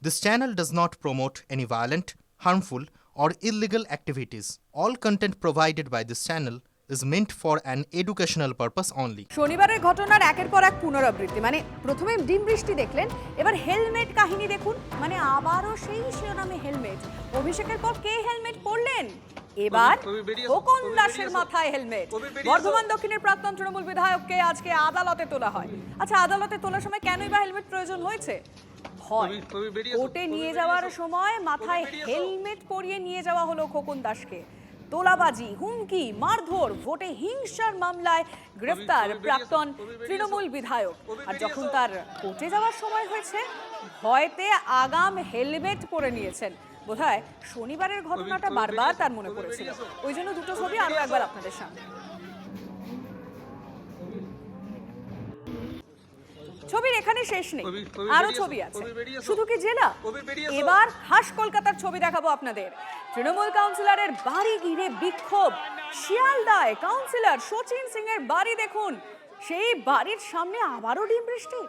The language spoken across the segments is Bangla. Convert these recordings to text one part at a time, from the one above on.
This channel does not promote any violent, harmful, or illegal activities. All content provided by this channel is meant for an educational purpose only. শনিবারের ঘটনার একের পর এক পুনরাবৃত্তি। মানে প্রথমে ডিম বৃষ্টি দেখলেন, এবার হেলমেট কাহিনী দেখুন। মানে আবারও সেই শিরোনামে হেলমেট। অভিষেকের পর কে হেলমেট পরলেন? এবার খোকন দাসের মাথায় হেলমেট। বর্ধমান দক্ষিণের প্রাক্তন তৃণমূল বিধায়ককে আজকে আদালতে তোলা হয়। আচ্ছা, আদালতে তোলার সময় কেনই বা হেলমেট প্রয়োজন হয়েছে? কোর্টে নিয়ে যাওয়ার সময় মাথায় হেলমেট পরিয়ে নিয়ে যাওয়া হলো খোকন দাসকে। তোলাবাজি, হুমকি, মারধর, ভোটে হিংসার মামলায় গ্রেফতার প্রাক্তন তৃণমূল বিধায়ক। আর যখন তার কোর্টে যাওয়ার সময় হয়েছে, ভয়তে আগাম হেলমেট পরে নিয়েছেন। বোধহয় শনিবারের ঘটনাটা বারবার তার মনে পড়েছিল। ওই জন্য দুটো ছবি আরো একবার আপনাদের সামনে। ছবির এখানে শেষ নেই, আরো ছবি আছে। শুধু কি জেলা, এবার খাস কলকাতার ছবি দেখাবো আপনাদের। তৃণমূল কাউন্সিলরের বাড়ি ঘিরে বিক্ষোভ। শিয়ালদায় কাউন্সিলর শচীন সিং এর বাড়ি দেখুন, সেই বাড়ির সামনে আবারও ডিম বৃষ্টি।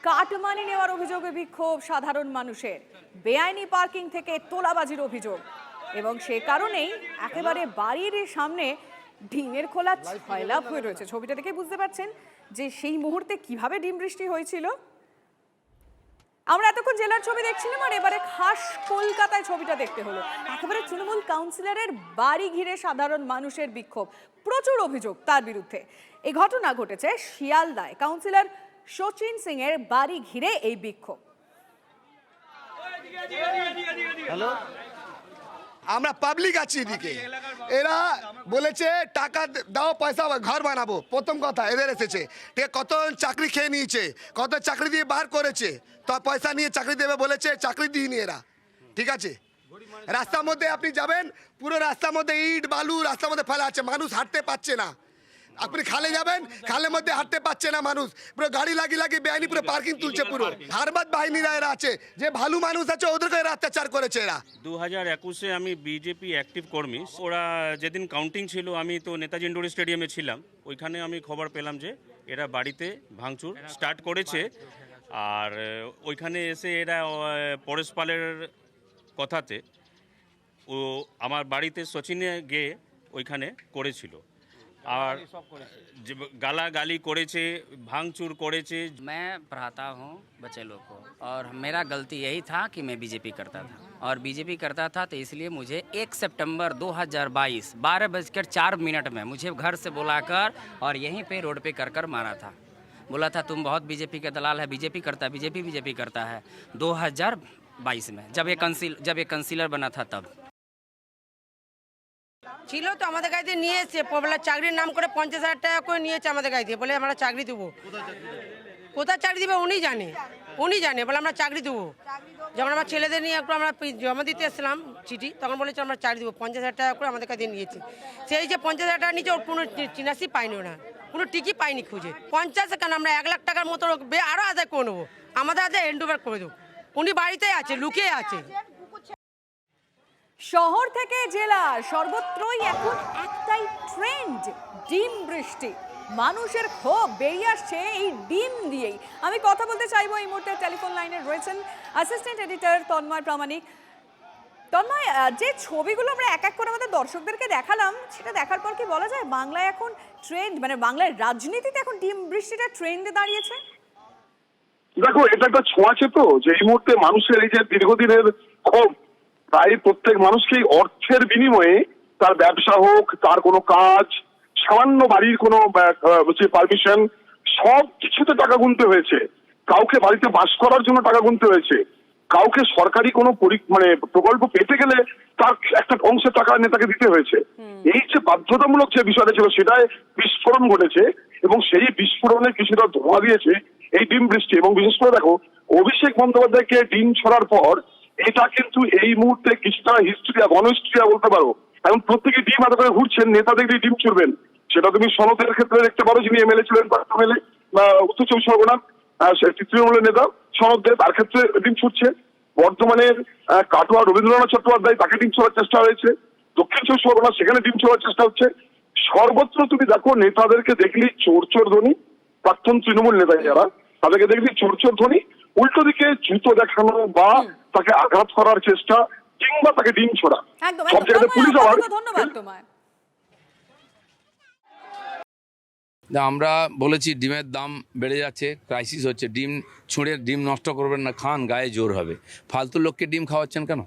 কাটমানি নেওয়ার অভিযোগে বিক্ষোভ সাধারণ মানুষের। বেআইনি পার্কিং থেকে তোলাবাজির অভিযোগ, এবং সে কারণেই একেবারে বাড়ির সামনে ডিমের খোলা ছয়লাভ হয়ে রয়েছে। ছবিটা দেখে বুঝতে পারছেন যে সেই মুহূর্তে কিভাবে ডিম বৃষ্টি হয়েছিল। আমরা এতক্ষণ জেলার ছবি দেখছিলাম, আর এবারে খাস কলকাতায় ছবিটা দেখতে হলো। একেবারে তৃণমূল কাউন্সিলরের বাড়ি ঘিরে সাধারণ মানুষের বিক্ষোভ, প্রচুর অভিযোগ তার বিরুদ্ধে। এই ঘটনা ঘটেছে শিয়ালদায়। কাউন্সিলর শচীন সিং এর বাড়ি ঘিরে এই বিক্ষোভ। হ্যালো, আমরা পাবলিক আছি এদিকে। এরা বলেছে টাকা দাও, পয়সা ঘর বানাবো। প্রথম কথা এদের এসেছে, ঠিক কত চাকরি খেয়ে নিয়েছে, কত চাকরি দিয়ে বার করেছে, তো পয়সা নিয়ে চাকরি দেবে বলেছে, চাকরি দিইনি এরা। ঠিক আছে, রাস্তার মধ্যে আপনি যাবেন, পুরো রাস্তার মধ্যে ইট বালু রাস্তার মধ্যে ফেলা আছে, মানুষ হাঁটতে পারছে না। আপনি খালে যাবেন, খালের মধ্যে হাঁটতে পারছে না মানুষ, পুরো গাড়ি লাগিয়ে বেআইনি পুরো পার্কিং তুলছে। পুরো ধারবাদ বাহিনীরা এরা আছে, যে ভালো মানুষ আছে ওদেরকে এরা অত্যাচার করেছে। এরা 2021-এ আমি বিজেপি অ্যাক্টিভ কর্মী। ওরা যেদিন কাউন্টিং ছিল, আমি তো নেতাজি ইন্ডোর স্টেডিয়ামে ছিলাম। ওইখানে আমি খবর পেলাম যে এরা বাড়িতে ভাঙচুর স্টার্ট করেছে। আর ওইখানে এসে এরা পরেশ পালের কথাতে ও আমার বাড়িতে শচীনে গিয়ে ওইখানে করেছিল, और गाली करेছে, भांगचूर करेছে। मैं पढ़ाता हूँ बच्चे लोग को, और मेरा गलती यही था कि मैं बीजेपी करता था, और बीजेपी करता था तो इसलिए मुझे 1 सितंबर 2022 12:04 में मुझे घर से बुलाकर और यहीं पे रोड पे कर मारा था। बोला था तुम बहुत बीजेपी के दलाल है, बीजेपी करता है 2022 में, जब ये काउंसिलर बना था तब ছিল। তো আমাদের গাড়িতে নিয়ে এসছে, বলে চাকরির নাম করে 50,000 টাকা করে নিয়েছে আমাদের গাড়িতে, বলে আমরা চাকরি দেবো। কোথায় চাকরি দেবে উনি জানে, বলে আমরা চাকরি দেবো। যখন আমার ছেলেদের নিয়ে একটু আমরা জমা দিতে এসেছিলাম চিঠি, তখন বলেছে আমরা চাকরি দেবো। 50,000 টাকা করে আমাদের কাছে নিয়েছে। সেই যে 50,000 টাকা নিয়েছে, ওর কোনো চিনাসি পাইনি, ওরা কোনো টিকি পাইনি খুঁজে। 50 কেন, আমরা 1 লাখ টাকার মতো আরও আদায় করে নেবো, আমাদের আদায় হ্যান্ড ওভার করে দেবো। উনি বাড়িতে আছে, লুকিয়ে আছে। শহর থেকে জেলা সর্বত্রই এখন একটাই ট্রেন্ড, ডিম বৃষ্টি। মানুষের ক্ষোভ বেরিয়ে আসছে এই ডিম দিয়েই। আমি কথা বলতে চাইবো, এই মুহূর্তে টেলিফোন লাইনে রয়েছেন অ্যাসিস্ট্যান্ট এডিটর তন্ময় প্রামাণিক। তন্ময়, যে ছবিগুলো আমরা এক এক করে আমাদের দর্শকদেরকে দেখালাম, সেটা দেখার পর কি বলা যায় বাংলায় এখন ট্রেন্ড, মানে বাংলার রাজনীতিতে এখন ডিম বৃষ্টিটা ট্রেন্ডে দাঁড়িয়েছে? দেখো, এটা একটা ছোঁয়াচে তো, যে এই মুহূর্তে মানুষের এই যে দীর্ঘদিনের ক্ষোভ, প্রায় প্রত্যেক মানুষকেই অর্থের বিনিময়ে তার ব্যবসা হোক, তার কোনো কাজ, সামান্য বাড়ির কোনো পারমিশন, সব কিছুতে টাকা গুনতে হয়েছে। কাউকে বাড়িতে বাস করার জন্য টাকা গুনতে হয়েছে, কাউকে সরকারি কোনো প্রকল্প পেতে গেলে তার একটা অংশের টাকা নেতাকে দিতে হয়েছে। এই যে বাধ্যতামূলক যে বিষয়টা ছিল, সেটাই বিস্ফোরণ ঘটেছে, এবং সেই বিস্ফোরণে কিছুটা ধোঁয়া দিয়েছে এই ডিম বৃষ্টি। এবং বিশেষ করে দেখো, অভিষেক বন্দ্যোপাধ্যায়কে ডিম ছড়ার পর এটা কিন্তু এই মুহূর্তে কিছুটা হিস্ট্রিয়া, গণহিস্ট্রিয়া বলতে পারো। এখন প্রত্যেকে ডিম হাতে করে ঘুরছেন, নেতা দেখলে ডিম ছুড়বেন। সেটা তুমি সনদের ক্ষেত্রে দেখতে পারো, যিনি এমএলএ ছিলেন এমএলএ বা উত্তর 24 পরগনার তৃণমূলের নেতা সনদ দেব, তার ক্ষেত্রে ডিম ছুটছে। বর্ধমানের কাটোয়া রবীন্দ্রনাথ চট্টোপাধ্যায়, তাকে ডিম ছোড়ার চেষ্টা হয়েছে। দক্ষিণ 24 পরগনা, সেখানে ডিম ছোড়ার চেষ্টা হচ্ছে। সর্বত্র তুমি দেখো, নেতাদেরকে দেখলি চোর ধ্বনি, প্রাক্তন তৃণমূল নেতা যারা, তাদেরকে দেখলি চোর ধ্বনি। উল্টো দিকে জুতো দেখানো বা তাকে আঘাত করার চেষ্টা কিংবা তাকে ডিম ছোড়া, একদম সব একদম জায়গাতে পুলিশ আবার অসংখ্য ধন্যবাদ তোমায়। আমরা বলেছি ডিমের দাম বেড়ে যাচ্ছে, ক্রাইসিস হচ্ছে, ডিম ছুঁড়ে ডিম নষ্ট করবেন না, খান, গায়ে জোর হবে। ফালতু লোককে ডিম খাওয়াচ্ছেন কেন?